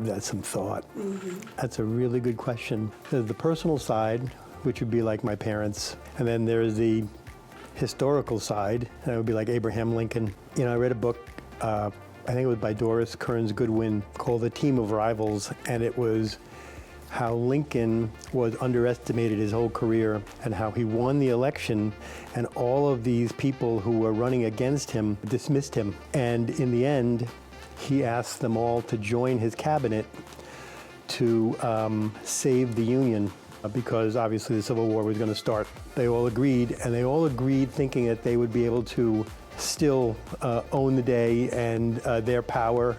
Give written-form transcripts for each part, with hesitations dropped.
give that some thought. That's a really good question. There's the personal side, which would be like my parents, and then there's the historical side, and that would be like Abraham Lincoln. You know, I read a book, I think it was by Doris Kearns Goodwin, called The Team of Rivals, and it was how Lincoln was underestimated his whole career and how he won the election, and all of these people who were running against him dismissed him. And in the end, he asked them all to join his cabinet to save the Union, because obviously the Civil War was going to start. They all agreed, and they all agreed thinking that they would be able to still own the day and their power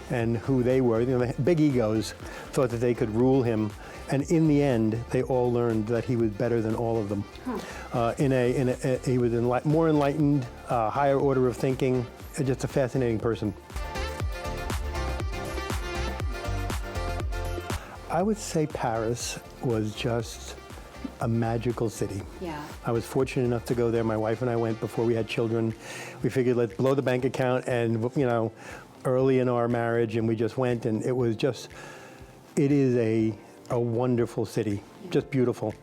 and who they were. You know, big egos thought that they could rule him, and in the end, they all learned that he was better than all of them. He was more enlightened, higher order of thinking, just a fascinating person. I would say Paris was just a magical city. Yeah. I was fortunate enough to go there. My wife and I went before we had children. We figured, let's blow the bank account, and you know, early in our marriage, and we just went, and it was just, it is a wonderful city, just beautiful,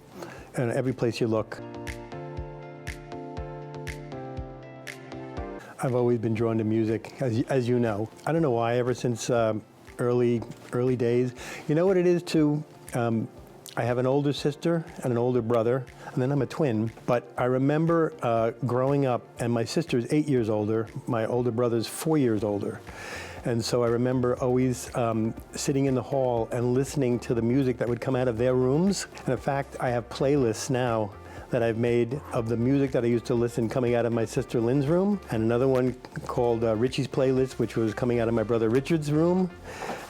and every place you look. I've always been drawn to music, as you know. I don't know why, ever since early days. You know what it is too? I have an older sister and an older brother, and then I'm a twin. But I remember growing up, and my sister's 8 years older, my older brother's 4 years older. And so I remember always sitting in the hall and listening to the music that would come out of their rooms. And in fact, I have playlists now that I've made of the music that I used to listen coming out of my sister Lynn's room, and another one called Richie's Playlist, which was coming out of my brother Richard's room.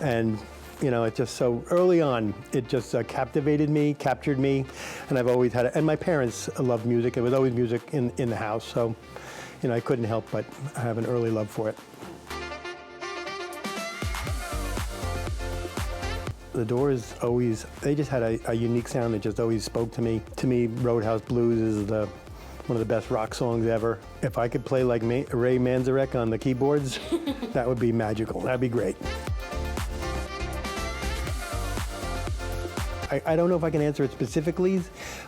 And you know, it just so early on, it just captivated me, captured me, and I've always had it. And my parents loved music. There was always music in the house, so you know, I couldn't help but have an early love for it. The Doors always, they just had a unique sound that just always spoke to me. To me, Roadhouse Blues is one of the best rock songs ever. If I could play like Ray Manzarek on the keyboards, that would be magical. That'd be great. I don't know if I can answer it specifically,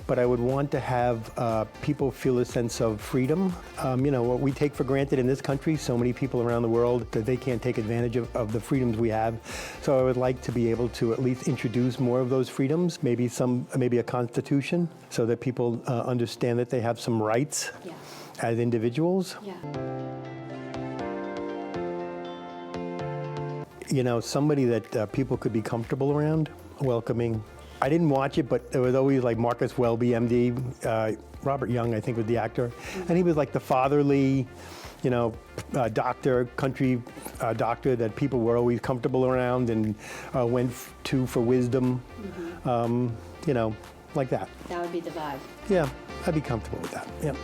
but I would want to have people feel a sense of freedom. You know, what we take for granted in this country, so many people around the world, that they can't take advantage of the freedoms we have. So I would like to be able to at least introduce more of those freedoms, maybe a constitution, so that people understand that they have some rights as individuals. Yeah. You know, somebody that people could be comfortable around, welcoming. I didn't watch it, but there was always like Marcus Welby, MD, Robert Young, I think was the actor, and he was like the fatherly, you know, doctor, country doctor that people were always comfortable around and went to for wisdom, you know, like that. That would be the vibe. Yeah, I'd be comfortable with that, yeah.